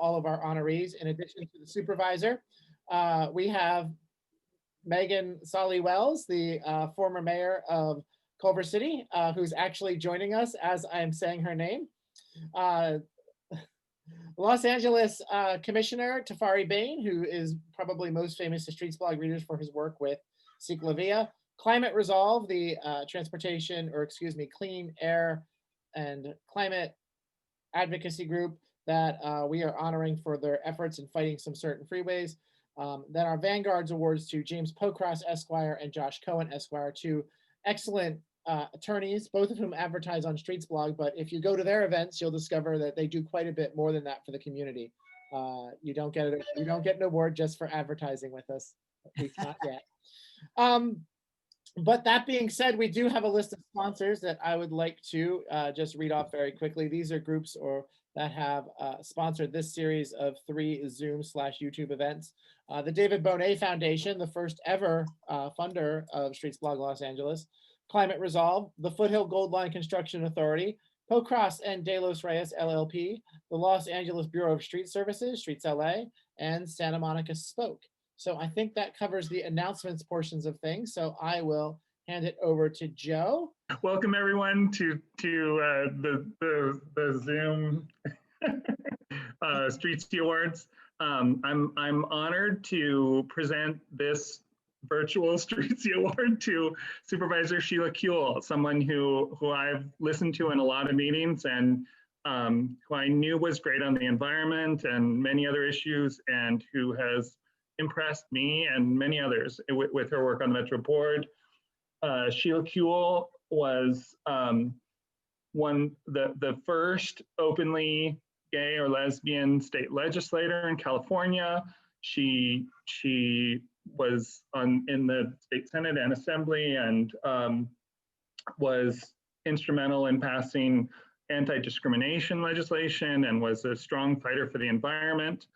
all of our honorees. In addition to the supervisor, we have Megan Solly Wells, the former mayor of Culver City, who's actually joining us as I'm saying her name. Los Angeles Commissioner Tafari Bain, who is probably most famous to Streets blog readers for his work with Ciclavia. Climate Resolve, the clean air and climate advocacy group that we are honoring for their efforts in fighting some certain freeways. Then our Vanguards Awards to James Pocross Esquire and Josh Cohen Esquire, two excellent attorneys, both of whom advertise on Streets blog, but if you go to their events, you'll discover that they do quite a bit more than that for the community. You don't get an award just for advertising with us, at least not yet. But that being said, we do have a list of sponsors that I would like to just read off very quickly. These are groups that have sponsored this series of 3 Zoom/YouTube events. The David Bonet Foundation, the first ever funder of Streets blog Los Angeles. Climate Resolve, the Foothill Gold Line Construction Authority, Pocross and De Los Reyes LLP, the Los Angeles Bureau of Street Services, Streets LA, and Santa Monica Spoke. So I think that covers the announcements portions of things. So I will hand it over to Joe. Welcome everyone to the Zoom Streetsies Awards. I'm honored to present this virtual Streetsies Award to Supervisor Sheila Kuehl, someone who I've listened to in a lot of meetings and who I knew was great on the environment and many other issues, and who has impressed me and many others with her work on the Metro Board. Sheila Kuehl was the first openly gay or lesbian state legislator in California. She was in the state Senate and Assembly, and was instrumental in passing anti-discrimination legislation and was a strong fighter for the environment.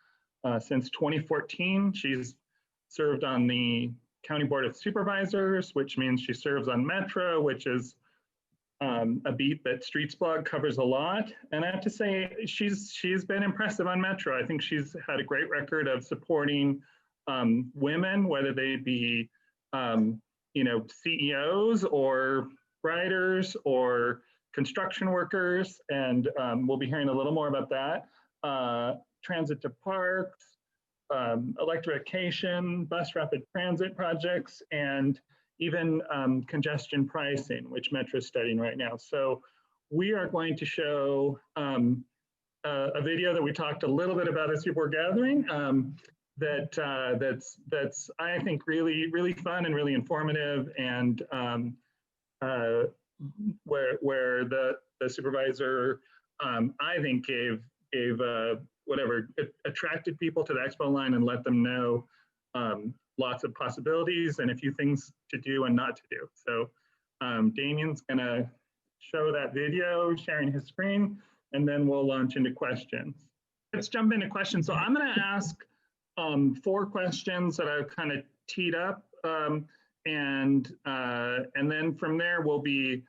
Since 2014, she's served on the County Board of Supervisors, which means she serves on Metro, which is a beat that Streets blog covers a lot. And I have to say, she's been impressive on Metro. I think she's had a great record of supporting women, whether they be CEOs or writers or construction workers, and we'll be hearing a little more about that. Transit to parks, electrification, bus rapid transit projects, and even congestion pricing, which Metro is studying right now. So we are going to show a video that we talked a little bit about as people were gathering. That's I think really fun and really informative, and where the supervisor I think gave attracted people to the expo line and let them know lots of possibilities and a few things to do and not to do. So Damien's gonna show that video, sharing his screen, and then we'll launch into questions. Let's jump into questions. So I'm gonna ask 4 questions that I've kind of teed up, and then from there will be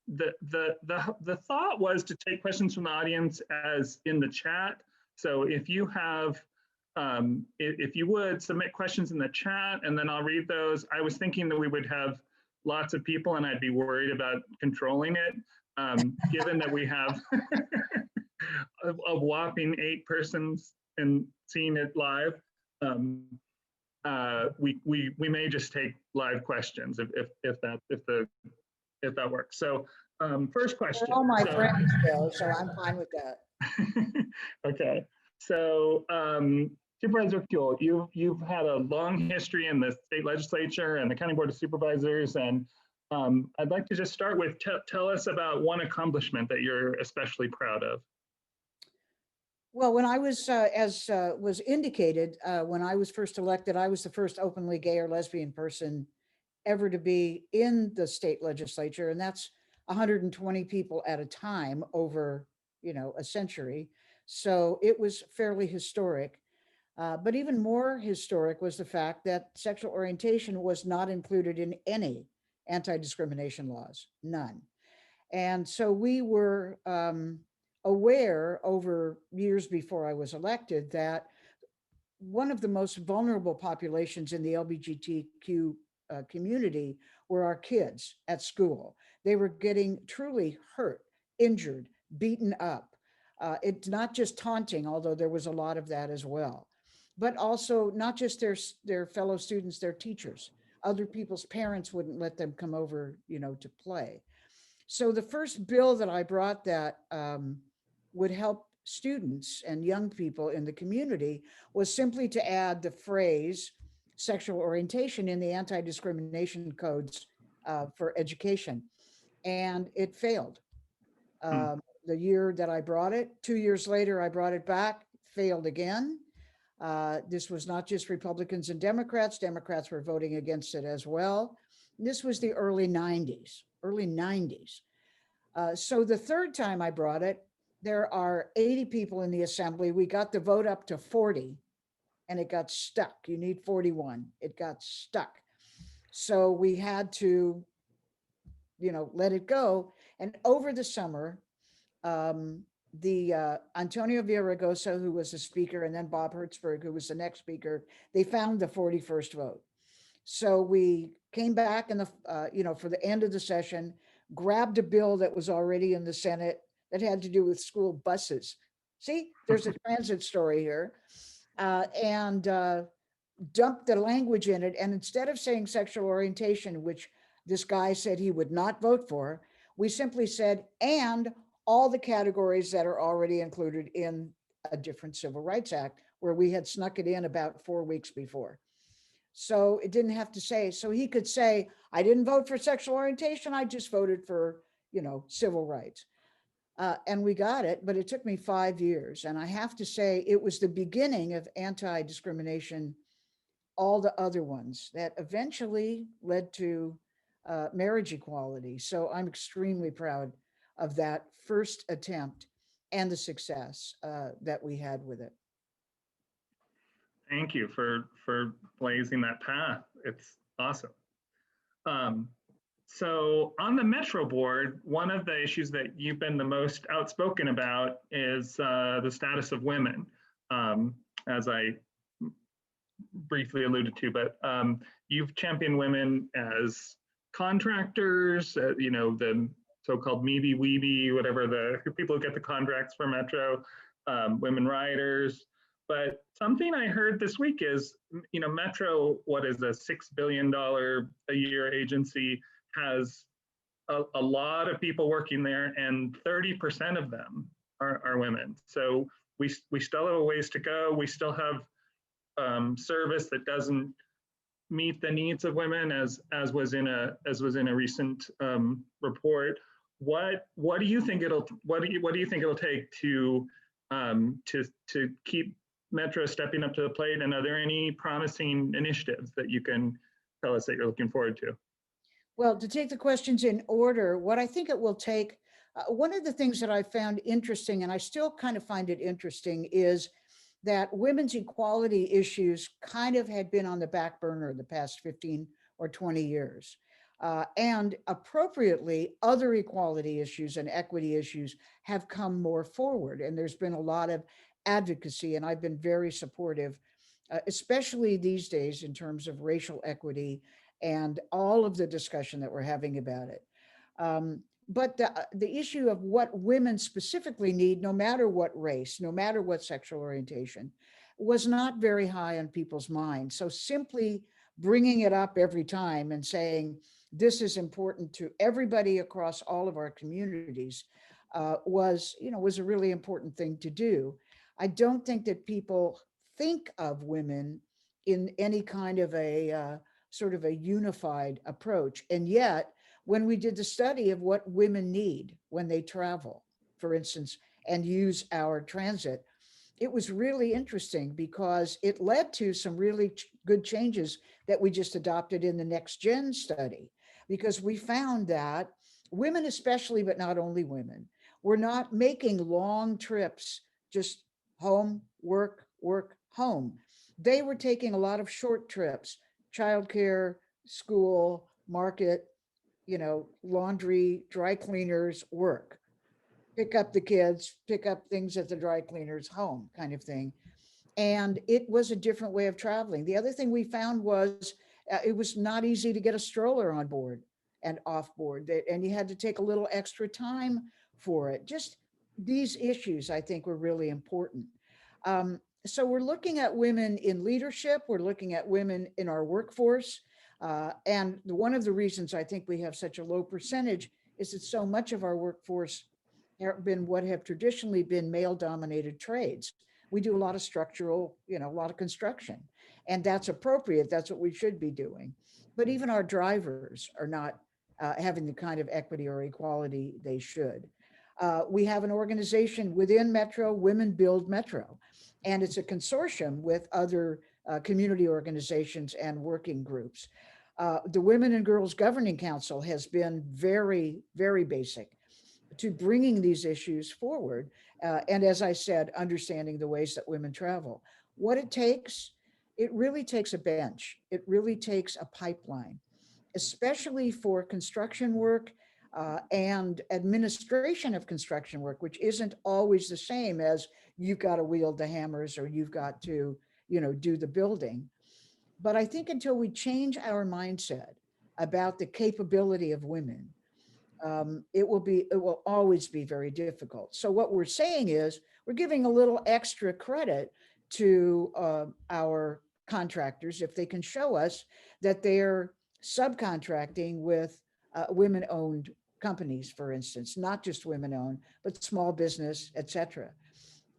the thought was to take questions from the audience as in the chat. So if you have if you would submit questions in the chat, and then I'll read those. I was thinking that we would have lots of people and I'd be worried about controlling it, given that we have a whopping 8 persons and seeing it live. We may just take live questions if that works. So first question. They're all my friends, Bill, so I'm fine with that. Okay, so Supervisor Kuehl, you've had a long history in the state legislature and the County Board of Supervisors, and I'd like to just start with tell us about one accomplishment that you're especially proud of. Well, when I was, as was indicated, when I was first elected, I was the first openly gay or lesbian person ever to be in the state legislature, and that's 120 people at a time over, a century. So it was fairly historic. But even more historic was the fact that sexual orientation was not included in any anti-discrimination laws, none. And so we were aware over years before I was elected that one of the most vulnerable populations in the LGBTQ community were our kids at school. They were getting truly hurt, injured, beaten up. It's not just taunting, although there was a lot of that as well, but also not just their fellow students, their teachers. Other people's parents wouldn't let them come over, to play. So the first bill that I brought that would help students and young people in the community was simply to add the phrase sexual orientation in the anti-discrimination codes for education. And it failed. Hmm. The year that I brought it, 2 years later, I brought it back, failed again. This was not just Republicans and Democrats. Democrats were voting against it as well. This was the early 90s, early 90s. So the third time I brought it, there are 80 people in the assembly. We got the vote up to 40 and it got stuck. You need 41. It got stuck. So we had to, let it go. And over the summer, the Antonio Villaraigosa, who was the speaker, and then Bob Hertzberg, who was the next speaker, they found the 41st vote. So we came back in for the end of the session, grabbed a bill that was already in the Senate that had to do with school buses. See, there's a transit story here. And dumped the language in it. And instead of saying sexual orientation, which this guy said he would not vote for, we simply said, and all the categories that are already included in a different Civil Rights Act, where we had snuck it in about 4 weeks before. So it didn't have to say, so he could say, I didn't vote for sexual orientation. I just voted for, civil rights. And we got it, but it took me 5 years. And I have to say, it was the beginning of anti-discrimination, all the other ones that eventually led to marriage equality. So I'm extremely proud of that first attempt and the success that we had with it. Thank you for blazing that path. It's awesome. So on the Metro board, one of the issues that you've been the most outspoken about is the status of women, as I briefly alluded to, but you've championed women as contractors, the so-called meeby weeby, whatever the people who get the contracts for Metro, women riders. But something I heard this week is, Metro, what is a $6 billion a year agency, has a lot of people working there, and 30% of them are women. So we still have a ways to go. We still have service that doesn't meet the needs of women, as was in a recent report. What do you think it'll take to keep Metro stepping up to the plate? And are there any promising initiatives that you can tell us that you're looking forward to? Well, to take the questions in order, what I think it will take, one of the things that I found interesting, and I still kind of find it interesting, is that women's equality issues kind of had been on the back burner the past 15 or 20 years. And appropriately, other equality issues and equity issues have come more forward. And there's been a lot of advocacy, and I've been very supportive, especially these days in terms of racial equity and all of the discussion that we're having about it. But the issue of what women specifically need, no matter what race, no matter what sexual orientation, was not very high on people's minds. So simply bringing it up every time and saying, this is important to everybody across all of our communities was a really important thing to do. I don't think that people think of women in any kind of a sort of a unified approach. And yet, when we did the study of what women need when they travel, for instance, and use our transit, it was really interesting because it led to some really good changes that we just adopted in the Next Gen study, because we found that women especially, but not only women, were not making long trips, just home, work, work, home. They were taking a lot of short trips, childcare, school, market, laundry, dry cleaners, work. pick up the kids, pick up things at the dry cleaner's home kind of thing. And it was a different way of traveling. The other thing we found was it was not easy to get a stroller on board and off board, and you had to take a little extra time for it. Just these issues, I think, were really important. So we're looking at women in leadership. We're looking at women in our workforce. And one of the reasons I think we have such a low percentage is that so much of our workforce have been what have traditionally been male-dominated trades. We do a lot of structural, a lot of construction, and that's appropriate. That's what we should be doing. But even our drivers are not having the kind of equity or equality they should. We have an organization within Metro, Women Build Metro, and it's a consortium with other community organizations and working groups. The Women and Girls Governing Council has been very, very basic to bringing these issues forward. And as I said, understanding the ways that women travel. What it really takes a bench. It really takes a pipeline, especially for construction work and administration of construction work, which isn't always the same as you've got to wield the hammers or you've got to, do the building. But I think until we change our mindset about the capability of women, it will always be very difficult. So what we're saying is we're giving a little extra credit to our contractors if they can show us that they're subcontracting with women-owned companies, for instance, not just women-owned, but small business, et cetera.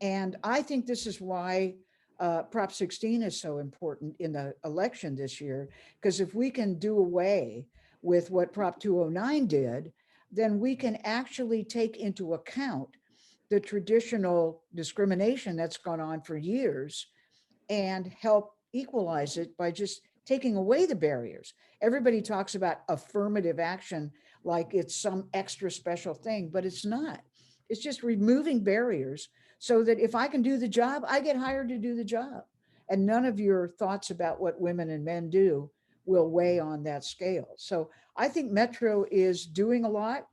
And I think this is why Prop 16 is so important in the election this year, because if we can do away with what Prop 209 did, then we can actually take into account the traditional discrimination that's gone on for years and help equalize it by just taking away the barriers. Everybody talks about affirmative action like it's some extra special thing, but it's not. It's just removing barriers so that if I can do the job, I get hired to do the job. And none of your thoughts about what women and men do will weigh on that scale. So I think Metro is doing a lot.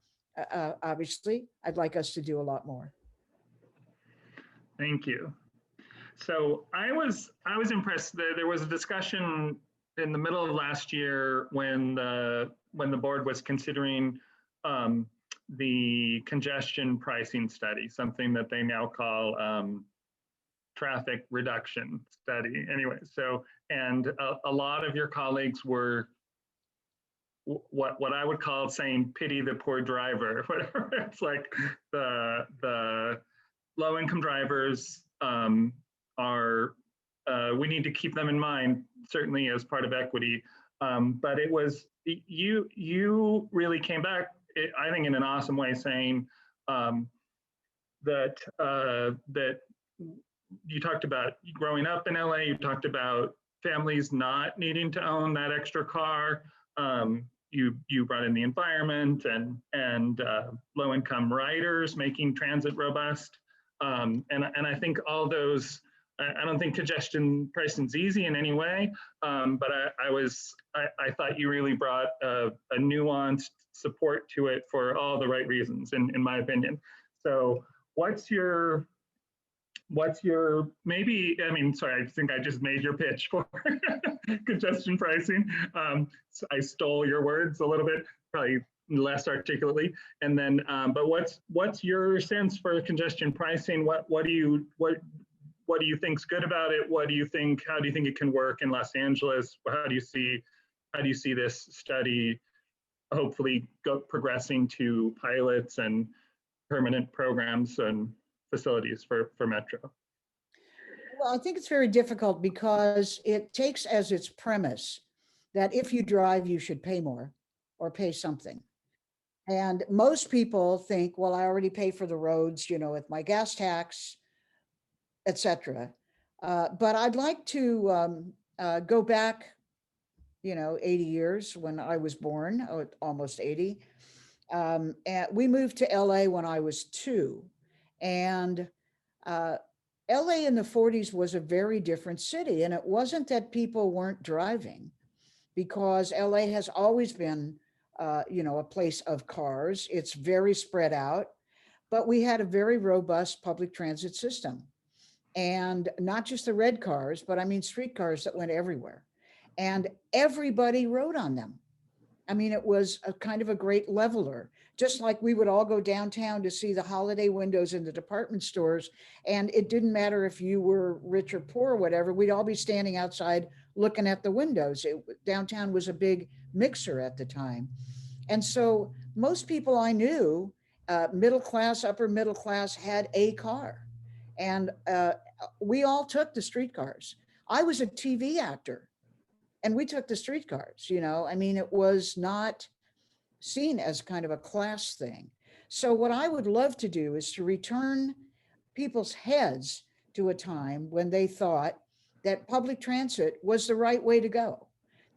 Obviously, I'd like us to do a lot more. Thank you. So I was impressed that there was a discussion in the middle of last year when the board was considering the congestion pricing study, something that they now call traffic reduction study. Anyway, so and a lot of your colleagues were what I would call saying pity the poor driver, whatever. It's like the low-income drivers are we need to keep them in mind, certainly as part of equity. But it was you really came back, I think, in an awesome way, saying that that you talked about growing up in LA. You talked about families not needing to own that extra car. You brought in the environment and low-income riders, making transit robust. And I think all those, I don't think congestion pricing's easy in any way, but I thought you really brought a nuanced support to it for all the right reasons, in my opinion. So what's your maybe, I mean, sorry, I think I just made your pitch for congestion pricing. So I stole your words a little bit, probably less articulately. And then, but what's your sense for congestion pricing? What do you think's good about it? How do you think it can work in Los Angeles? How do you see this study hopefully progressing to pilots and permanent programs and facilities for Metro? Well, I think it's very difficult because it takes as its premise that if you drive, you should pay more or pay something. And most people think, well, I already pay for the roads, with my gas tax, et cetera. But I'd like to go back, 80 years when I was born, almost 80. And we moved to LA when I was 2. And LA in the 40s was a very different city. And it wasn't that people weren't driving, because LA has always been, a place of cars. It's very spread out. but we had a very robust public transit system. And not just the red cars, but I mean streetcars that went everywhere. And everybody rode on them. I mean, it was a kind of a great leveler, just like we would all go downtown to see the holiday windows in the department stores. And it didn't matter if you were rich or poor or whatever, we'd all be standing outside looking at the windows. Downtown was a big mixer at the time. And so most people I knew, middle class, upper middle class, had a car. And we all took the streetcars. I was a TV actor and we took the streetcars, you know, I mean, it was not seen as kind of a class thing. So what I would love to do is to return people's heads to a time when they thought that public transit was the right way to go,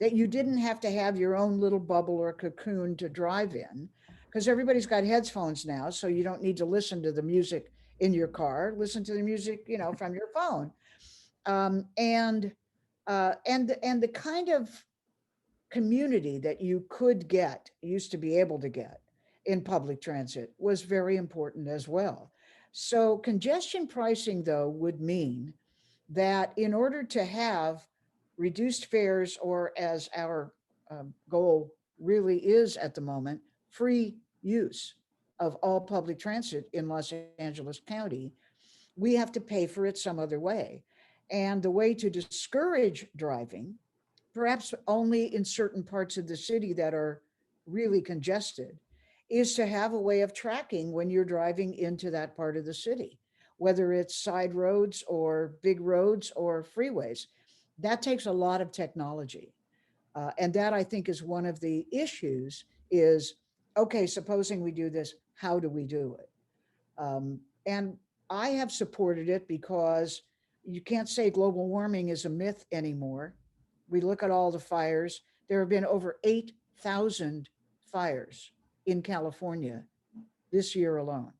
that you didn't have to have your own little bubble or cocoon to drive in, because everybody's got headphones now, so you don't need to listen to the music in your car, listen to the music, you know, from your phone. And the kind of community that you could get, used to be able to get in public transit was very important as well. So congestion pricing, though, would mean that in order to have reduced fares, or as our goal really is at the moment, free use of all public transit in Los Angeles County, we have to pay for it some other way. And the way to discourage driving, perhaps only in certain parts of the city that are really congested, is to have a way of tracking when you're driving into that part of the city, whether it's side roads or big roads or freeways. That takes a lot of technology. And that, I think, is one of the issues is, okay, supposing we do this, how do we do it? And I have supported it because you can't say global warming is a myth anymore. We look at all the fires. There have been over 8,000 fires in California this year alone,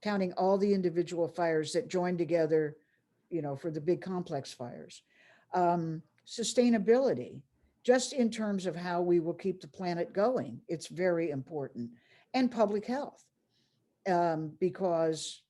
counting all the individual fires that joined together, you know, for the big complex fires. Sustainability, just in terms of how we will keep the planet going, it's very important. And public health, because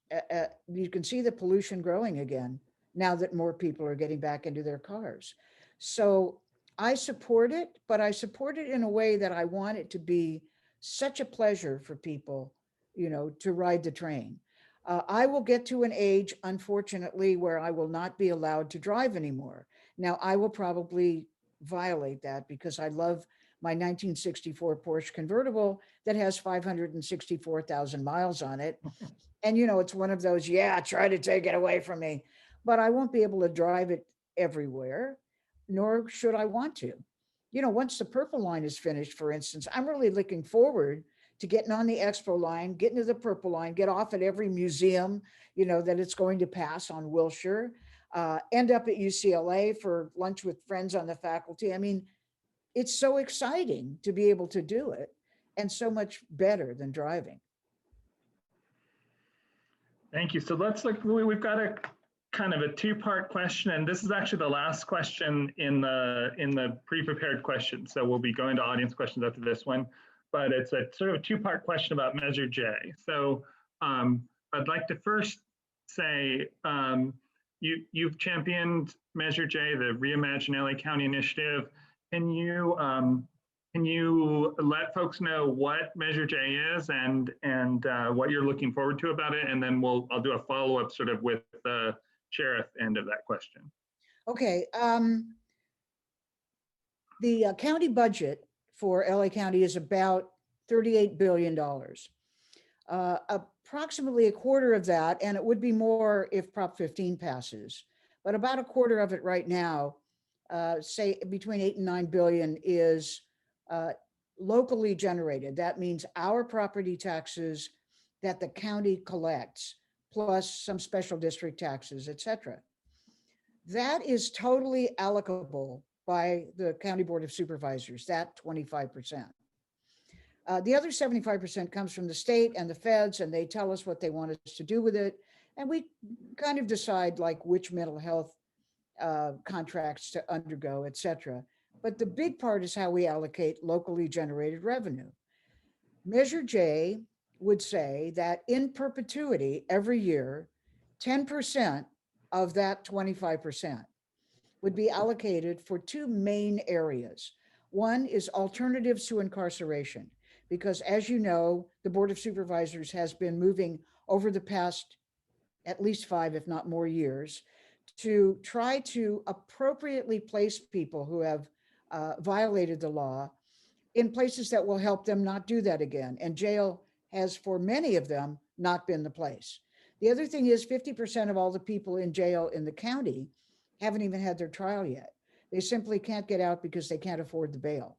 you can see the pollution growing again now that more people are getting back into their cars. So I support it, but I support it in a way that I want it to be such a pleasure for people, you know, to ride the train. I will get to an age, unfortunately, where I will not be allowed to drive anymore. Now, I will probably violate that because I love my 1964 Porsche convertible that has 564,000 miles on it. And, you know, it's one of those, yeah, try to take it away from me, but I won't be able to drive it everywhere, nor should I want to. You know, once the Purple Line is finished, for instance, I'm really looking forward to getting on the Expo Line, getting to the Purple Line, get off at every museum, you know, that it's going to pass on Wilshire, end up at UCLA for lunch with friends on the faculty. I mean, it's so exciting to be able to do it, and so much better than driving. Thank you. So let's look, we've got a kind of a two-part question, and this is actually the last question in the pre-prepared question. So we'll be going to audience questions after this one, but it's a sort of a two-part question about Measure J. So I'd like to first say, you've championed Measure J, the Reimagine LA County initiative. Can you let folks know what Measure J is and what you're looking forward to about it? And then I'll do a follow-up sort of with the sheriff end of that question. Okay. The county budget for LA County is about $38 billion. Approximately a quarter of that, and it would be more if Prop 15 passes, but about a quarter of it right now, say between 8 and 9 billion, is locally generated. That means our property taxes that the county collects, plus some special district taxes, et cetera. That is totally allocable by the County Board of Supervisors, that 25%. The other 75% comes from the state and the feds, and they tell us what they want us to do with it. And we kind of decide like which mental health contracts to undergo, et cetera. But the big part is how we allocate locally generated revenue. Measure J would say that in perpetuity, every year, 10% of that 25% would be allocated for two main areas. One is alternatives to incarceration, because as you know, the Board of Supervisors has been moving over the past at least 5, if not more years, to try to appropriately place people who have violated the law in places that will help them not do that again. And jail has, for many of them, not been the place. The other thing is 50% of all the people in jail in the county haven't even had their trial yet. They simply can't get out because they can't afford the bail.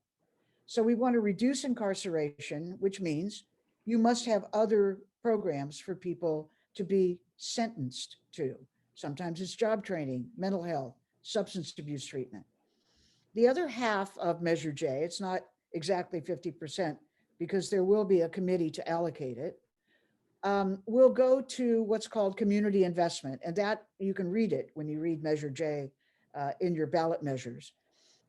So we want to reduce incarceration, which means you must have other programs for people to be sentenced to. Sometimes it's job training, mental health, substance abuse treatment. The other half of Measure J, it's not exactly 50% because there will be a committee to allocate it, will go to what's called community investment. And that you can read it when you read Measure J in your ballot measures.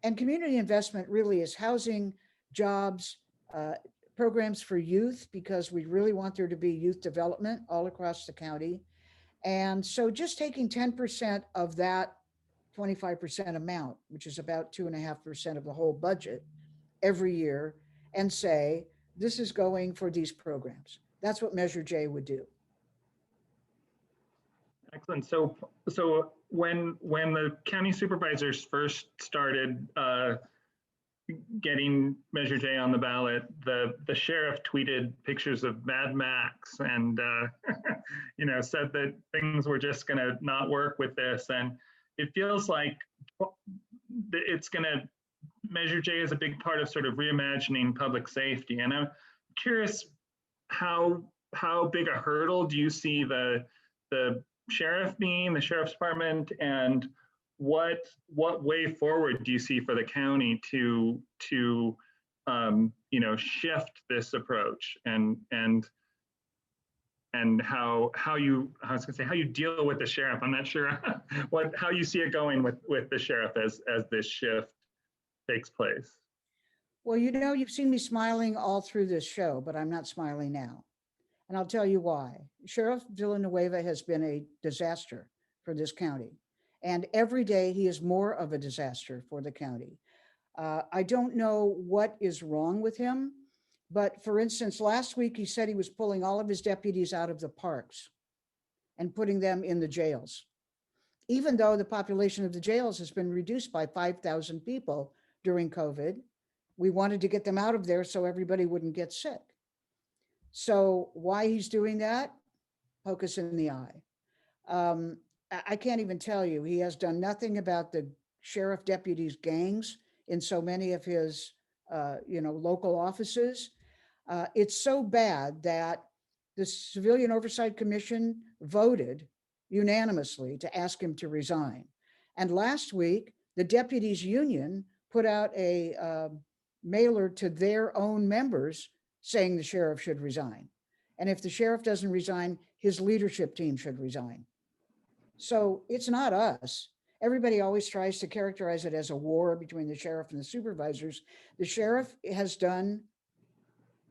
And community investment really is housing, jobs, uh, programs for youth, because we really want there to be youth development all across the county. And so just taking 10% of that 25% amount, which is about 2.5% of the whole budget every year, and say, this is going for these programs. That's what Measure J would do. Excellent. So when the county supervisors first started getting Measure J on the ballot, the sheriff tweeted pictures of Mad Max and said that things were just going to not work with this, and it feels like it's going to Measure J is a big part of sort of reimagining public safety, and I'm curious how big a hurdle do you see the sheriff being, the sheriff's department, and what way forward do you see for the county to shift this approach and how you deal with the sheriff? I'm not sure how you see it going with the sheriff as this shift takes place. Well, you've seen me smiling all through this show, but I'm not smiling now. And I'll tell you why. Sheriff Villanueva has been a disaster for this county. And every day he is more of a disaster for the county. I don't know what is wrong with him, but for instance, last week he said he was pulling all of his deputies out of the parks and putting them in the jails, even though the population of the jails has been reduced by 5,000 people during COVID. We wanted to get them out of there so everybody wouldn't get sick. So why he's doing that? Poke us in the eye. I can't even tell you. He has done nothing about the sheriff deputies' gangs in so many of his, local offices. It's so bad that the Civilian Oversight Commission voted unanimously to ask him to resign. And last week, the deputies' union put out a mailer to their own members saying the sheriff should resign. And if the sheriff doesn't resign, his leadership team should resign. So it's not us. Everybody always tries to characterize it as a war between the sheriff and the supervisors. The sheriff has done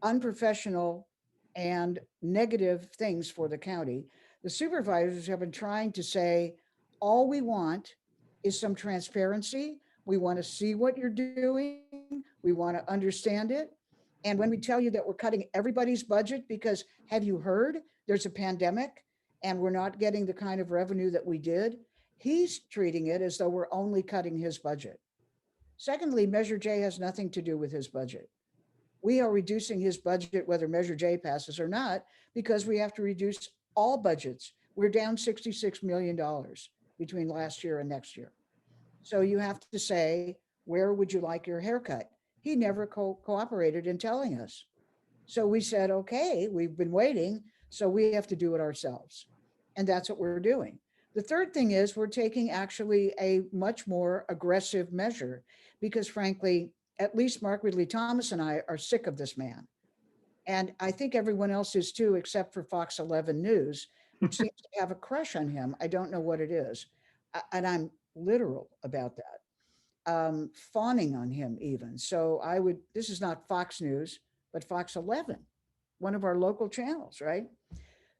unprofessional and negative things for the county. The supervisors have been trying to say, all we want is some transparency. We want to see what you're doing. We want to understand it. And when we tell you that we're cutting everybody's budget because, have you heard, there's a pandemic and we're not getting the kind of revenue that we did, he's treating it as though we're only cutting his budget. Secondly, Measure J has nothing to do with his budget. We are reducing his budget, whether Measure J passes or not, because we have to reduce all budgets. We're down $66 million between last year and next year. So you have to say, where would you like your haircut? He never cooperated in telling us. So we said, okay, we've been waiting, so we have to do it ourselves. And that's what we're doing. The third thing is we're taking actually a much more aggressive measure because frankly, at least Mark Ridley Thomas and I are sick of this man. And I think everyone else is too, except for Fox 11 News, which seems to have a crush on him. I don't know what it is. And I'm literal about that. Fawning on him even. So this is not Fox News, but Fox 11. one of our local channels, right?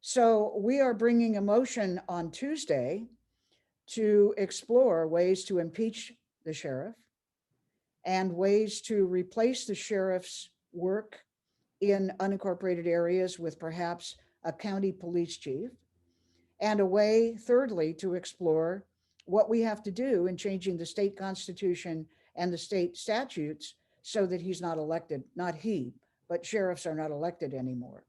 So we are bringing a motion on Tuesday to explore ways to impeach the sheriff and ways to replace the sheriff's work in unincorporated areas with perhaps a county police chief, and a way, thirdly, to explore what we have to do in changing the state constitution and the state statutes so that he's not elected, not he, but sheriffs are not elected anymore.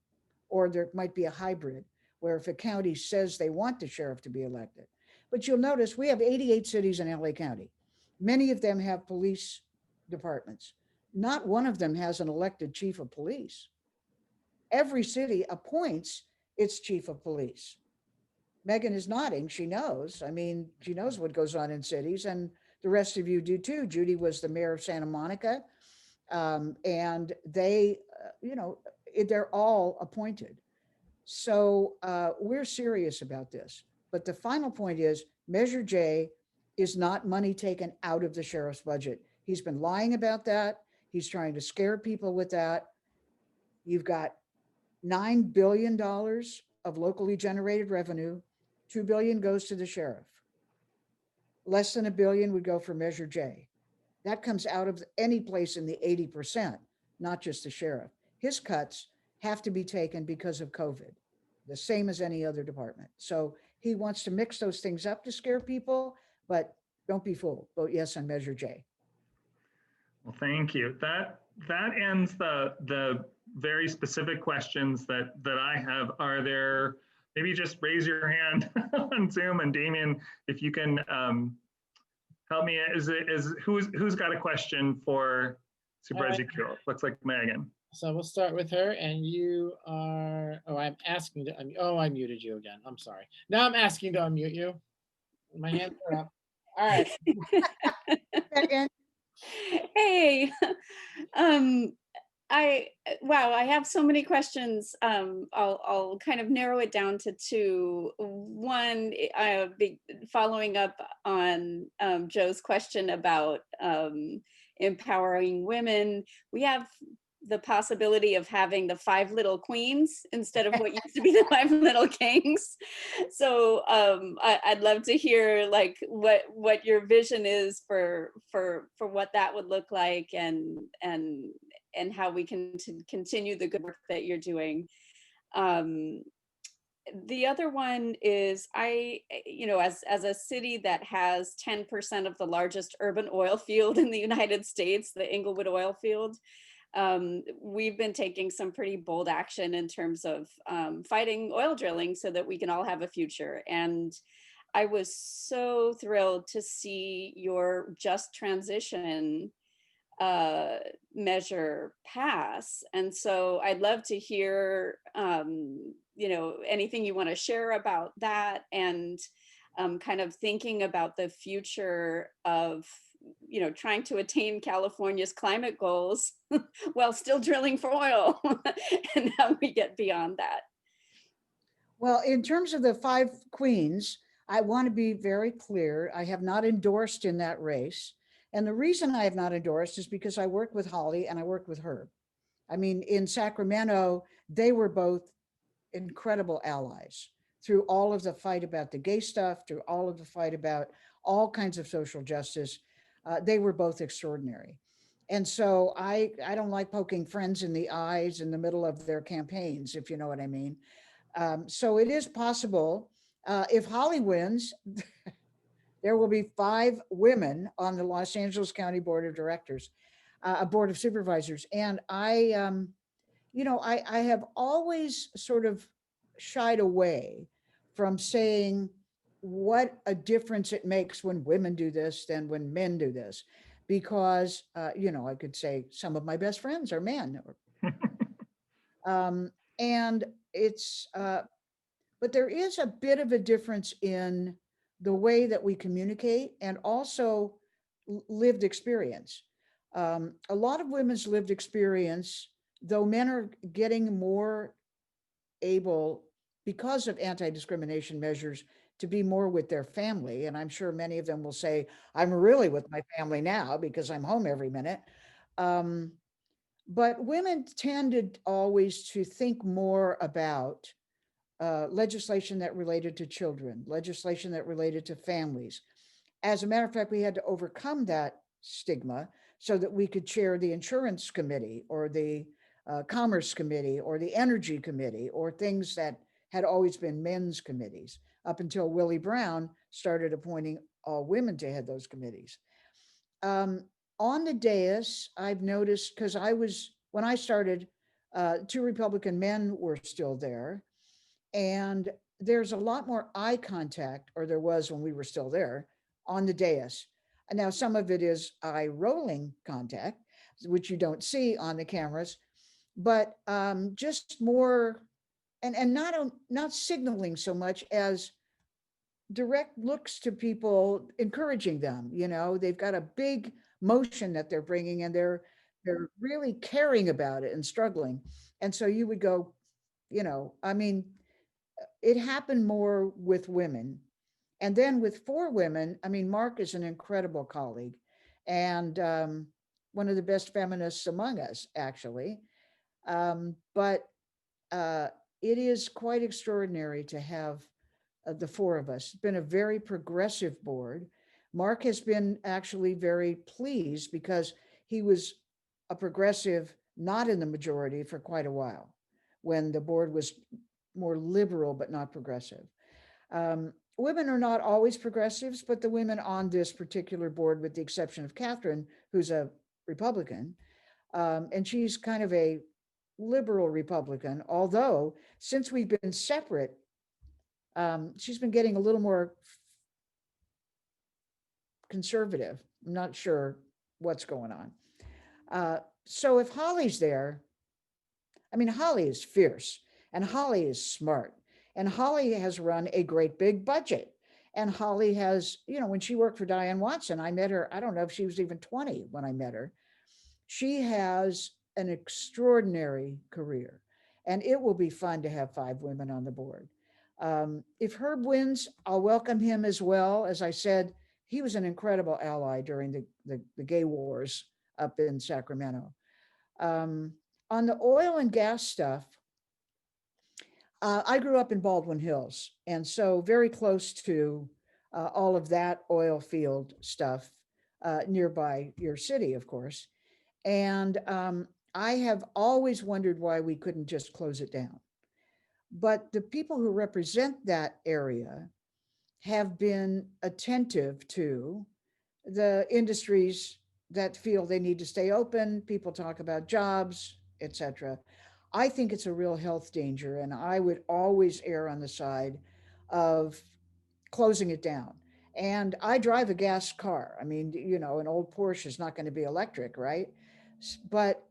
Or there might be a hybrid where if a county says they want the sheriff to be elected. But you'll notice we have 88 cities in LA County. Many of them have police departments. Not one of them has an elected chief of police. Every city appoints its chief of police. Megan is nodding. She knows. I mean, she knows what goes on in cities, and the rest of you do too. Judy was the mayor of Santa Monica, and they, they're all appointed. So we're serious about this. But the final point is Measure J is not money taken out of the sheriff's budget. He's been lying about that. He's trying to scare people with that. You've got $9 billion of locally generated revenue. 2 billion goes to the sheriff. Less than $1 billion would go for Measure J. That comes out of any place in the 80%, not just the sheriff. His cuts have to be taken because of COVID, the same as any other department. So he wants to mix those things up to scare people, but don't be fooled. Vote yes on Measure J. Well, thank you. That ends the very specific questions that I have. Are there, maybe just raise your hand on Zoom, and Damien, if you can help me. Who's got a question for Supervisor Kuehl? Looks like Megan. So we'll start with her, and you are, I'm asking to, I muted you again. I'm sorry. Now I'm asking to unmute you. My hands are up. All right. Megan. Hey, I have so many questions. I'll kind of narrow it down to two. One, following up on Joe's question about empowering women. We have the possibility of having the 5 little queens instead of what used to be the 5 little kings. So I'd love to hear like what your vision is for what that would look like, and how we can continue the good work that you're doing. The other one is as a city that has 10% of the largest urban oil field in the United States, the Inglewood oil field, we've been taking some pretty bold action in terms of fighting oil drilling so that we can all have a future. And I was so thrilled to see your just transition measure pass. And so I'd love to hear, anything you want to share about that, and kind of thinking about the future of trying to attain California's climate goals while still drilling for oil, and how we get beyond that. Well, in terms of the 5 queens, I want to be very clear. I have not endorsed in that race. And the reason I have not endorsed is because I work with Holly and I work with Herb. I mean, in Sacramento, they were both incredible allies through all of the fight about the gay stuff, through all of the fight about all kinds of social justice. They were both extraordinary. And so I don't like poking friends in the eyes in the middle of their campaigns, if you know what I mean. So it is possible, if Holly wins, there will be 5 women on the Los Angeles County Board of Directors, a Board of Supervisors. And I have always sort of shied away from saying what a difference it makes when women do this than when men do this. Because, I could say some of my best friends are men. And it's, but there is a bit of a difference in the way that we communicate, and also lived experience. A lot of women's lived experience, though men are getting more able, because of anti-discrimination measures, to be more with their family. And I'm sure many of them will say, I'm really with my family now because I'm home every minute. But women tended always to think more about legislation that related to children, legislation that related to families. As a matter of fact, we had to overcome that stigma so that we could chair the insurance committee or the commerce committee or the energy committee or things that had always been men's committees up until Willie Brown started appointing all women to head those committees. On the dais, I've noticed, because when I started, 2 Republican men were still there. And there's a lot more eye contact, or there was when we were still there, on the dais. And now some of it is eye rolling contact, which you don't see on the cameras, but just more, and not signaling so much as direct looks to people, encouraging them. They've got a big motion that they're bringing, and they're really caring about it and struggling. And so you would go, I mean, it happened more with women. And then with 4 women, I mean, Mark is an incredible colleague and one of the best feminists among us, actually. But it is quite extraordinary to have the 4 of us. It's been a very progressive board. Mark has been actually very pleased because he was a progressive, not in the majority for quite a while, when the board was more liberal, but not progressive. Women are not always progressives, but the women on this particular board, with the exception of Catherine, who's a Republican, and she's kind of a liberal Republican, although since we've been separate, she's been getting a little more conservative. I'm not sure what's going on. So if Holly's there, I mean, Holly is fierce and Holly is smart and Holly has run a great big budget. And Holly has, when she worked for Diane Watson, I met her, I don't know if she was even 20 when I met her. She has an extraordinary career and it will be fun to have 5 women on the board. If Herb wins, I'll welcome him as well. As I said, he was an incredible ally during the gay wars up in Sacramento. On the oil and gas stuff, I grew up in Baldwin Hills, and so very close to all of that oil field stuff nearby your city, of course. And I have always wondered why we couldn't just close it down. But the people who represent that area have been attentive to the industries that feel they need to stay open. People talk about jobs, etc. I think it's a real health danger, and I would always err on the side of closing it down. And I drive a gas car. I mean, an old Porsche is not going to be electric, right? But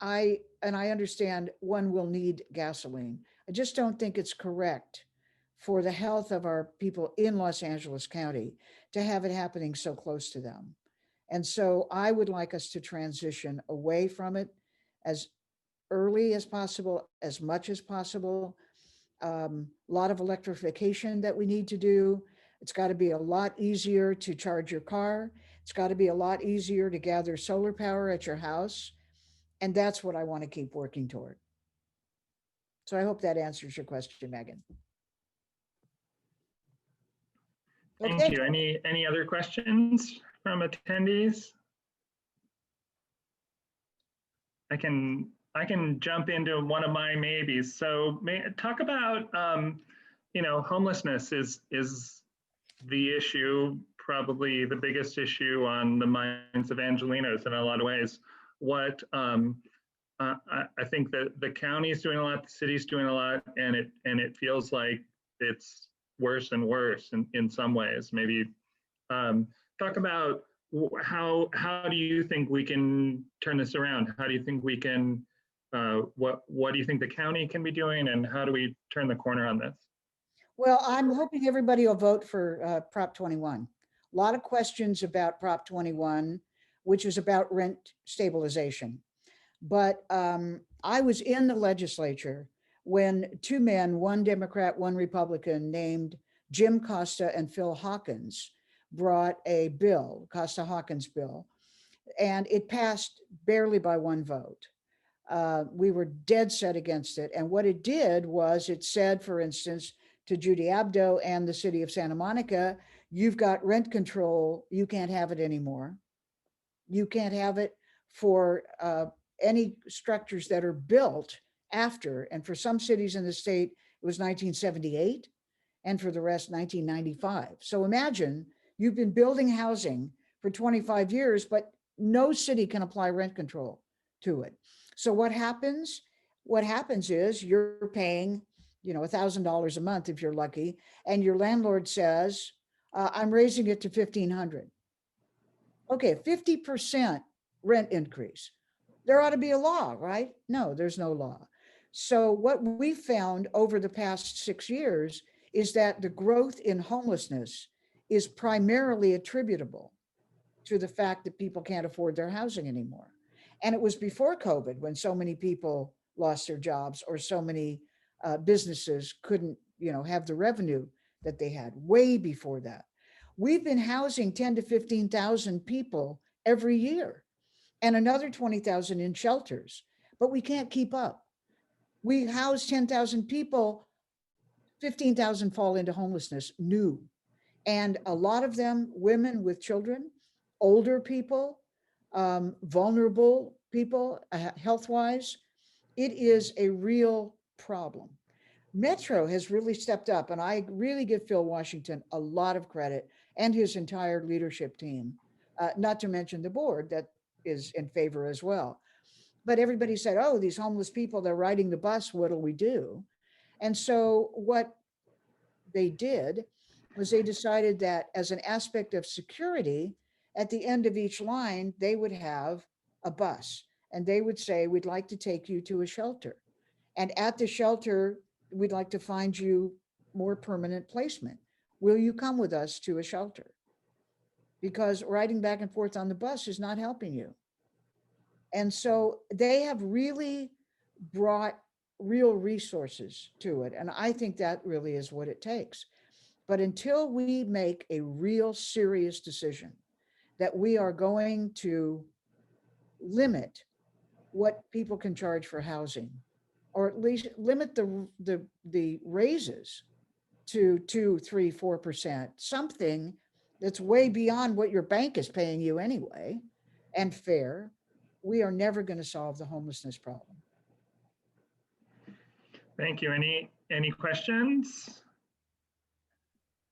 I understand one will need gasoline. I just don't think it's correct for the health of our people in Los Angeles County to have it happening so close to them. And so I would like us to transition away from it as early as possible, as much as possible. A lot of electrification that we need to do. It's got to be a lot easier to charge your car. It's got to be a lot easier to gather solar power at your house. And that's what I want to keep working toward. So I hope that answers your question, Megan. Thank you. Any other questions from attendees? I can jump into one of my maybes. So talk about, homelessness is the issue, probably the biggest issue on the minds of Angelenos in a lot of ways. What I think that the county is doing a lot, the city's doing a lot, and it feels like it's worse and worse in some ways. Maybe talk about how do you think we can turn this around? How do you think we can, what do you think the county can be doing, and how do we turn the corner on this? Well, I'm hoping everybody will vote for Prop 21. A lot of questions about Prop 21, which is about rent stabilization. But I was in the legislature when 2 men, one Democrat, one Republican, named Jim Costa and Phil Hawkins, brought a bill, Costa-Hawkins bill, and it passed barely by 1 vote. We were dead set against it. And what it did was it said, for instance, to Judy Abdo and the city of Santa Monica, you've got rent control. You can't have it anymore. You can't have it for any structures that are built after. And for some cities in the state, it was 1978. And for the rest, 1995. So imagine you've been building housing for 25 years, but no city can apply rent control to it. So what happens? What happens is you're paying, $1,000 a month if you're lucky, and your landlord says, I'm raising it to 1,500. Okay, 50% rent increase. There ought to be a law, right? No, there's no law. So what we found over the past 6 years is that the growth in homelessness is primarily attributable to the fact that people can't afford their housing anymore. And it was before COVID when so many people lost their jobs or so many businesses couldn't, have the revenue that they had, way before that. We've been housing 10 to 15,000 people every year and another 20,000 in shelters, but we can't keep up. We house 10,000 people, 15,000 fall into homelessness, new. And a lot of them, women with children, older people, vulnerable people, health-wise. It is a real problem. Metro has really stepped up, and I really give Phil Washington a lot of credit and his entire leadership team, not to mention the board that is in favor as well. But everybody said, oh, these homeless people, they're riding the bus, what'll we do? And so what they did was they decided that as an aspect of security, at the end of each line, they would have a bus and they would say, we'd like to take you to a shelter. And at the shelter, we'd like to find you more permanent placement. Will you come with us to a shelter? Because riding back and forth on the bus is not helping you. And so they have really brought real resources to it. And I think that really is what it takes. But until we make a real serious decision that we are going to limit what people can charge for housing, or at least limit the raises to 2, 3, 4%, something that's way beyond what your bank is paying you anyway, and fair, we are never going to solve the homelessness problem. Thank you. Any questions?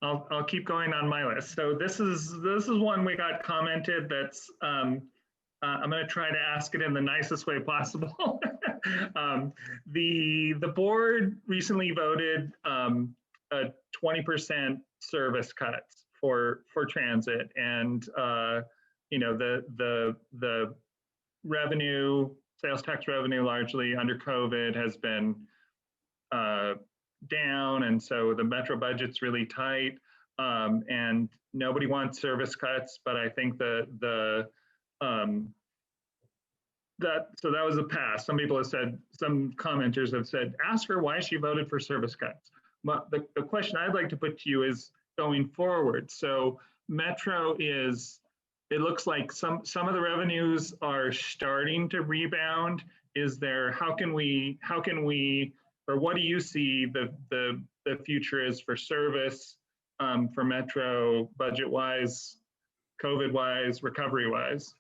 I'll keep going on my list. So this is one we got commented that's I'm going to try to ask it in the nicest way possible. The board recently voted a 20% service cuts for transit, and the revenue, sales tax revenue, largely under COVID has been down, and so the Metro budget's really tight, and nobody wants service cuts. But I think that was a pass. Some people have said, some commenters have said, ask her why she voted for service cuts. But the question I'd like to put to you is going forward. So Metro is, it looks like some of the revenues are starting to rebound. Is there, how can we, or what do you see the future is for service for Metro, budget-wise, COVID-wise, recovery-wise?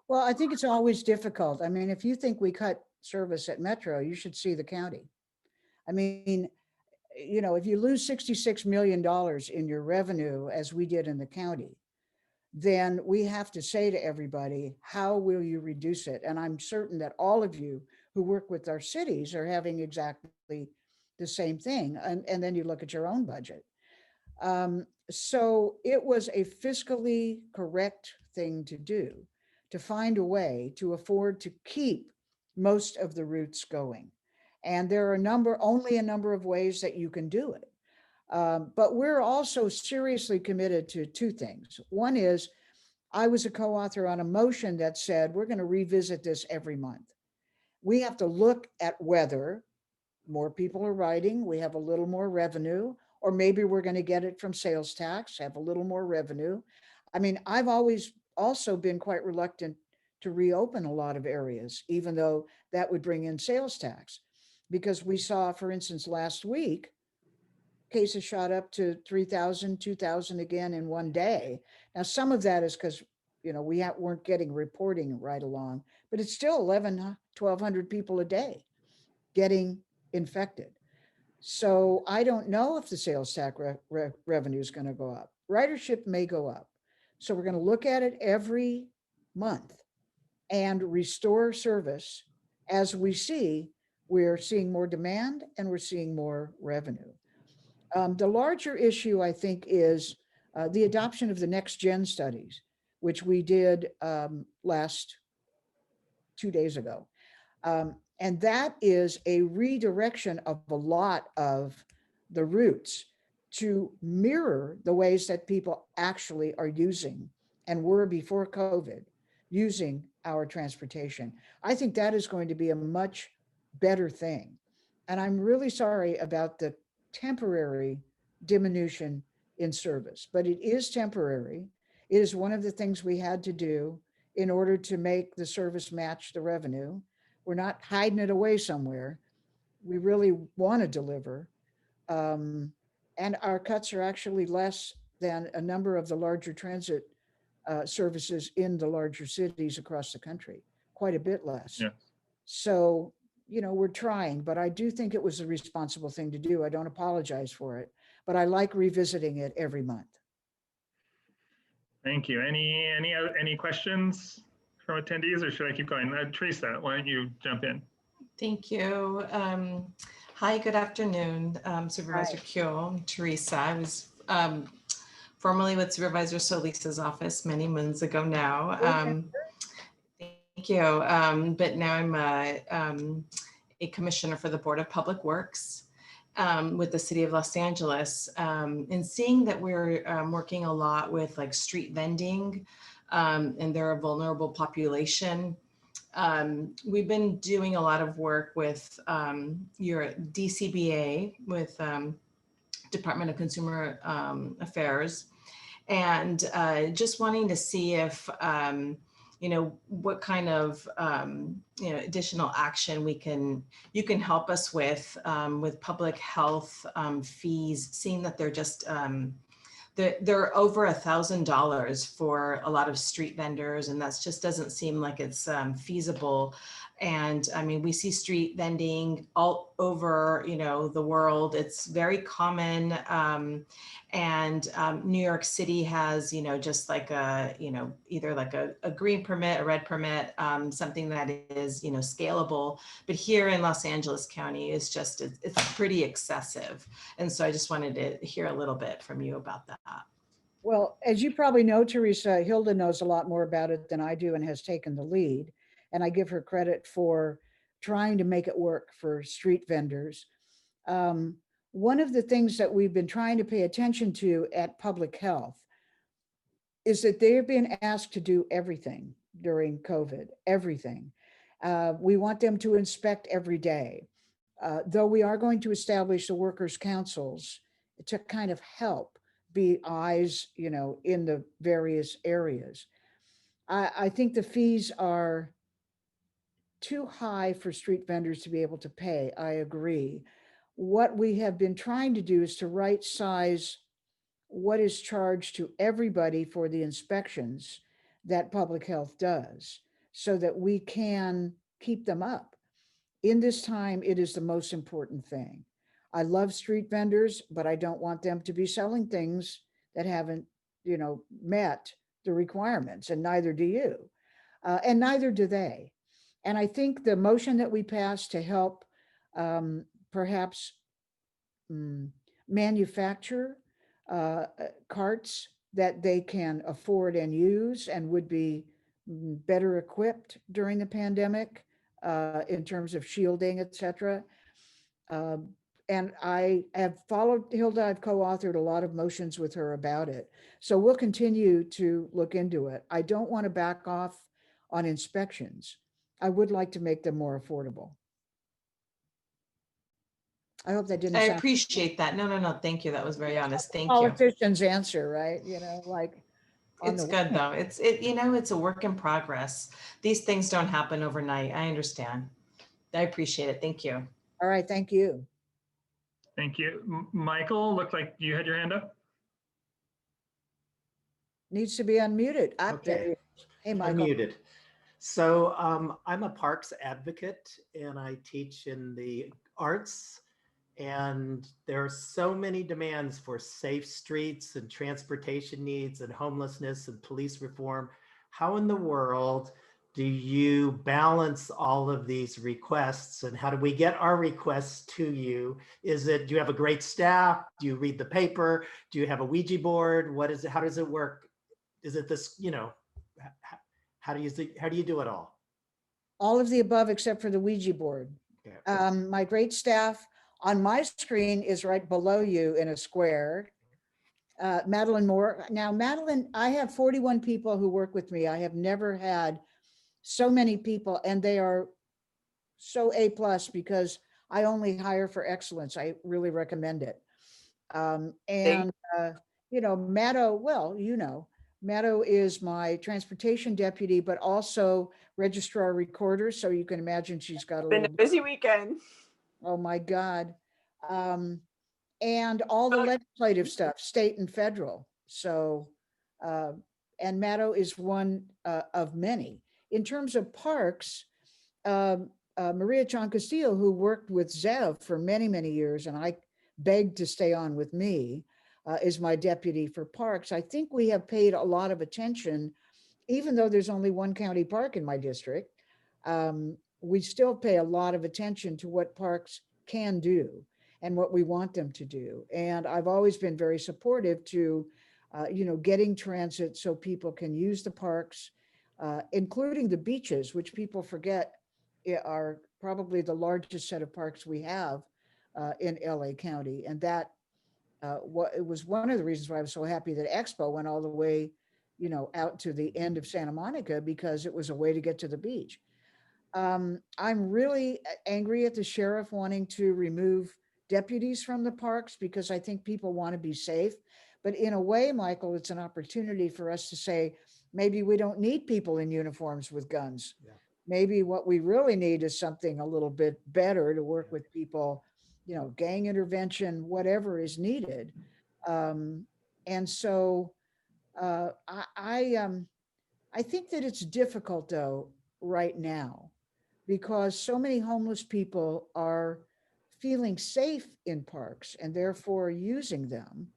Well, I think it's always difficult. I mean, if you think we cut service at Metro, you should see the county. I mean, if you lose $66 million in your revenue, as we did in the county, then we have to say to everybody, how will you reduce it? And I'm certain that all of you who work with our cities are having exactly the same thing. And then you look at your own budget. So it was a fiscally correct thing to do, to find a way to afford to keep most of the routes going. And there are only a number of ways that you can do it. But we're also seriously committed to two things. One is, I was a co-author on a motion that said, we're going to revisit this every month. We have to look at whether more people are riding, we have a little more revenue, or maybe we're going to get it from sales tax, have a little more revenue. I mean, I've always also been quite reluctant to reopen a lot of areas, even though that would bring in sales tax. Because we saw, for instance, last week, cases shot up to 3,000, 2,000 again in one day. Now, some of that is because, we weren't getting reporting right along, but it's still 1,200 people a day getting infected. So I don't know if the sales tax revenue is going to go up. Ridership may go up. So we're going to look at it every month and restore service as we see we're seeing more demand and we're seeing more revenue. The larger issue, I think, is the adoption of the next gen studies, which we did last 2 days ago. And that is a redirection of a lot of the routes to mirror the ways that people actually are using and were before COVID using our transportation. I think that is going to be a much better thing. And I'm really sorry about the temporary diminution in service, but it is temporary. It is one of the things we had to do in order to make the service match the revenue. We're not hiding it away somewhere. We really want to deliver. And our cuts are actually less than a number of the larger transit services in the larger cities across the country, quite a bit less. Yeah. So, we're trying, but I do think it was a responsible thing to do. I don't apologize for it, but I like revisiting it every month. Thank you. Any questions from attendees, or should I keep going? Teresa, why don't you jump in? Thank you. Hi, good afternoon, Supervisor Hi. Kuehl. I'm Teresa. I was formerly with Supervisor Solis's office many moons ago now. Thank you. But now I'm a commissioner for the Board of Public Works with the City of Los Angeles. And seeing that we're working a lot with like street vending, and they're a vulnerable population. We've been doing a lot of work with your DCBA, with Department of Consumer Affairs, and just wanting to see if, what kind of, additional action you can help us with public health fees, seeing that they're just, they're over $1,000 for a lot of street vendors, and that just doesn't seem like it's feasible. And I mean, we see street vending all over, the world. It's very common. And New York City has, just like a, either like a green permit, a red permit, something that is, scalable. But here in Los Angeles County, it's pretty excessive. And so I just wanted to hear a little bit from you about that. Well, as you probably know, Teresa, Hilda knows a lot more about it than I do and has taken the lead. And I give her credit for trying to make it work for street vendors. One of the things that we've been trying to pay attention to at Public Health is that they're being asked to do everything during COVID, everything. We want them to inspect every day. Though we are going to establish the workers' councils to kind of help be eyes, in the various areas. I think the fees are too high for street vendors to be able to pay. I agree. What we have been trying to do is to right size what is charged to everybody for the inspections that Public Health does, so that we can keep them up. In this time, it is the most important thing. I love street vendors, but I don't want them to be selling things that haven't, met the requirements, and neither do you, and neither do they. And I think the motion that we passed to help perhaps manufacture carts that they can afford and use and would be better equipped during the pandemic in terms of shielding, et cetera. And I have followed Hilda. I've co-authored a lot of motions with her about it. So we'll continue to look into it. I don't want to back off on inspections. I would like to make them more affordable. I hope that didn't I sound appreciate that. No. Thank you. That was very honest. Thank you. politician's answer, right? Like, on It's the good though. It's a work in progress. These things don't happen overnight. I understand. I appreciate it. Thank you. All right, thank you. Thank you. Michael, looked like you had your hand up. Needs to be unmuted. Ah, there Okay, he is. Hey, Michael. unmuted. So I'm a parks advocate and I teach in the arts, and there are so many demands for safe streets and transportation needs and homelessness and police reform. How in the world do you balance all of these requests, and how do we get our requests to you? Do you have a great staff? Do you read the paper? Do you have a Ouija board? What is it? How does it work? Is it this, how do you do it all? All of the above except for the Ouija board. Okay. My great staff on my screen is right below you in a square. Madeline Moore. Now, Madeline, I have 41 people who work with me. I have never had so many people, and they are so A+ because I only hire for excellence. I really recommend it. Maddo, well, Maddo is my transportation deputy, but also registrar recorder. So you can imagine she's got a Been a little, busy weekend. oh my God. And all the legislative stuff, state and federal. So, and Maddo is one of many. In terms of parks, Maria Chan Castillo, who worked with Zev for many, many years, and I begged to stay on with me, is my deputy for parks. I think we have paid a lot of attention, even though there's only one county park in my district. We still pay a lot of attention to what parks can do and what we want them to do. And I've always been very supportive to, getting transit so people can use the parks, including the beaches, which people forget are probably the largest set of parks we have in LA County. And that it was one of the reasons why I was so happy that Expo went all the way, out to the end of Santa Monica, because it was a way to get to the beach. I'm really angry at the sheriff wanting to remove deputies from the parks because I think people want to be safe. But in a way, Michael, it's an opportunity for us to say, maybe we don't need people in uniforms with guns. Yeah. Maybe what we really need is something a little bit better to work with people, gang intervention, whatever is needed. And so I think that it's difficult though right now because so many homeless people are feeling safe in parks and therefore using them.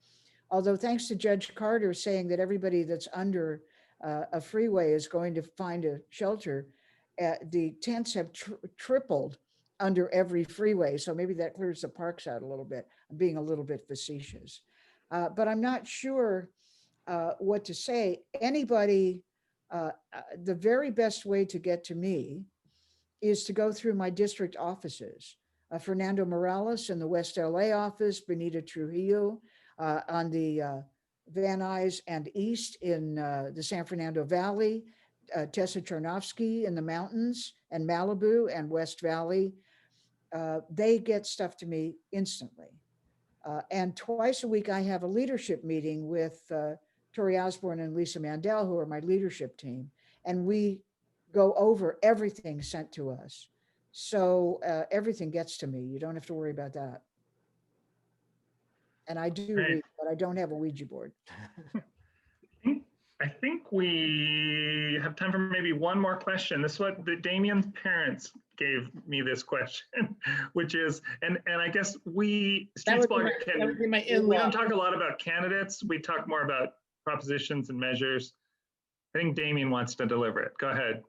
Although thanks to Judge Carter saying that everybody that's under a freeway is going to find a shelter, the tents have tripled under every freeway. So maybe that clears the parks out a little bit. I'm being a little bit facetious. But I'm not sure what to say. Anybody, the very best way to get to me is to go through my district offices. Fernando Morales in the West LA office, Benita Trujillo on the Van Nuys and East in the San Fernando Valley, Tessa Charnovsky in the mountains and Malibu and West Valley. They get stuff to me instantly. And twice a week, I have a leadership meeting with Tori Osborne and Lisa Mandel, who are my leadership team. And we go over everything sent to us. So everything gets to me. You don't have to worry about that. And I do Great. read, but I don't have a Ouija board. I think we have time for maybe one more question. This is what Damien's parents gave me this question, which is, and I guess we That would be my we in-law. don't talk a lot about candidates. We talk more about propositions and measures. I think Damien wants to deliver it. Go ahead.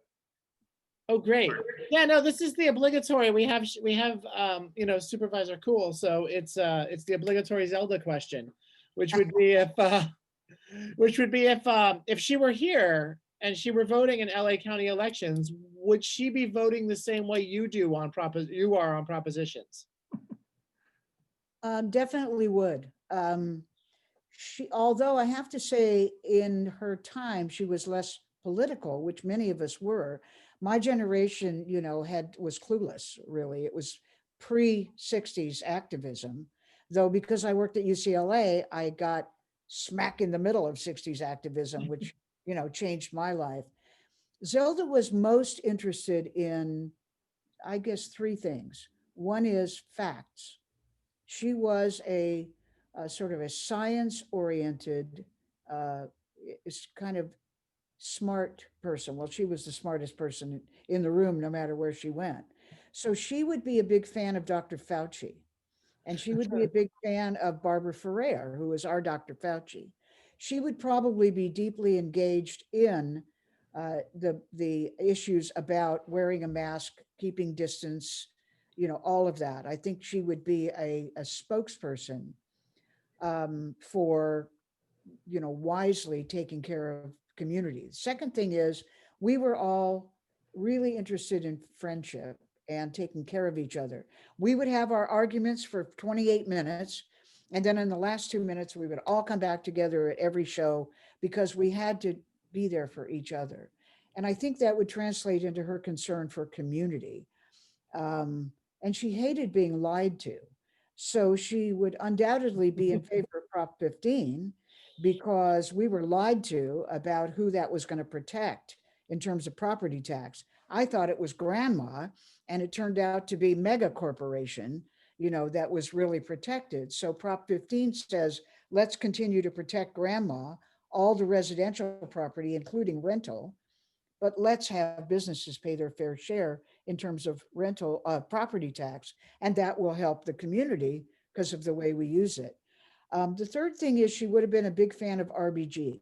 Oh, great. Yeah, no, this is the obligatory. We have Supervisor Kuehl. So it's the obligatory Zelda question, which would be if she were here and she were voting in LA County elections, would she be voting the same way you are on propositions? Definitely would. Although I have to say in her time, she was less political, which many of us were. My generation, was clueless, really. It was pre-60s activism, though because I worked at UCLA, I got smack in the middle of 60s activism, which changed my life. Zelda was most interested in, I guess, three things. One is facts. She was a sort of a science-oriented, kind of smart person. Well, she was the smartest person in the room, no matter where she went. So she would be a big fan of Dr. Fauci. And she would be a big fan of Barbara Ferrer, who is our Dr. Fauci. She would probably be deeply engaged in the issues about wearing a mask, keeping distance, all of that. I think she would be a spokesperson for, wisely taking care of communities. Second thing is, we were all really interested in friendship and taking care of each other. We would have our arguments for 28 minutes. And then in the last 2 minutes, we would all come back together at every show because we had to be there for each other. And I think that would translate into her concern for community. And she hated being lied to. So she would undoubtedly be in favor of Prop 15 because we were lied to about who that was going to protect in terms of property tax. I thought it was grandma, and it turned out to be mega corporation, that was really protected. So Prop 15 says, let's continue to protect grandma, all the residential property, including rental, but let's have businesses pay their fair share in terms of rental property tax. And that will help the community because of the way we use it. The third thing is she would have been a big fan of RBG.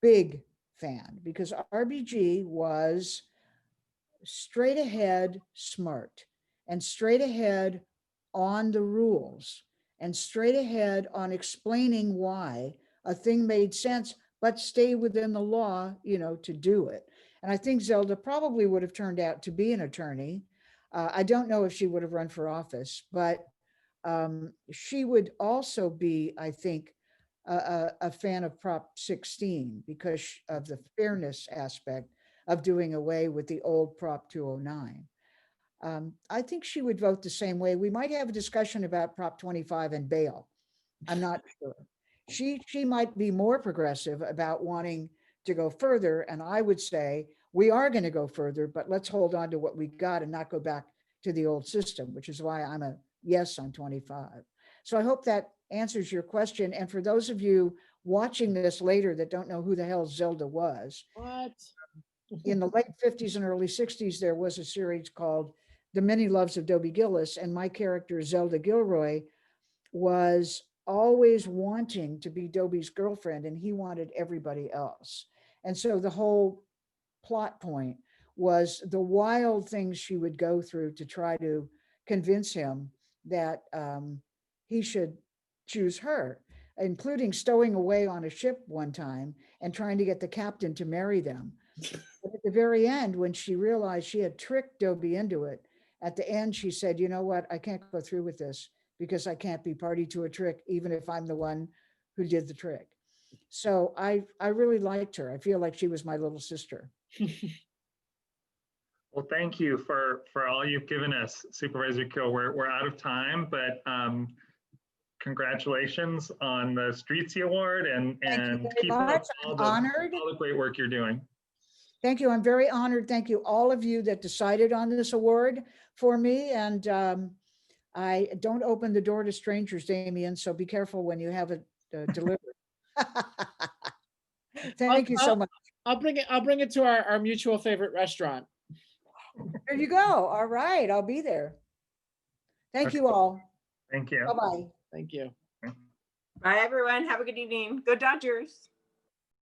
Big fan, because RBG was straight ahead smart and straight ahead on the rules and straight ahead on explaining why a thing made sense, but stay within the law, to do it. And I think Zelda probably would have turned out to be an attorney. I don't know if she would have run for office, but she would also be, I think, a fan of Prop 16 because of the fairness aspect of doing away with the old Prop 209. I think she would vote the same way. We might have a discussion about Prop 25 and bail. I'm not sure. She might be more progressive about wanting to go further. And I would say, we are going to go further, but let's hold on to what we got and not go back to the old system, which is why I'm a yes on 25. So I hope that answers your question. And for those of you watching this later that don't know who the hell Zelda was, What? in the late 50s and early 60s, there was a series called The Many Loves of Dobie Gillis. And my character, Zelda Gilroy, was always wanting to be Dobie's girlfriend, and he wanted everybody else. And so the whole plot point was the wild things she would go through to try to convince him that he should choose her, including stowing away on a ship one time and trying to get the captain to marry them. But at the very end, when she realized she had tricked Dobie into it, at the end, she said, you know what, I can't go through with this because I can't be party to a trick, even if I'm the one who did the trick. So I really liked her. I feel like she was my little sister. Well, thank you for all you've given us, Supervisor Kuehl. We're out of time, but congratulations on the Streetsies Award and keep up all the great work you're doing. Thank you. I'm very honored. Thank you, all of you that decided on this award for me. And I don't open the door to strangers, Damien, so be careful when you have it delivered. Thank you so much. I'll bring it to our mutual favorite restaurant. There you go. All right, I'll be there. Thank you all. Thank you. Bye-bye. Thank you. Bye, everyone. Have a good evening. Go Dodgers.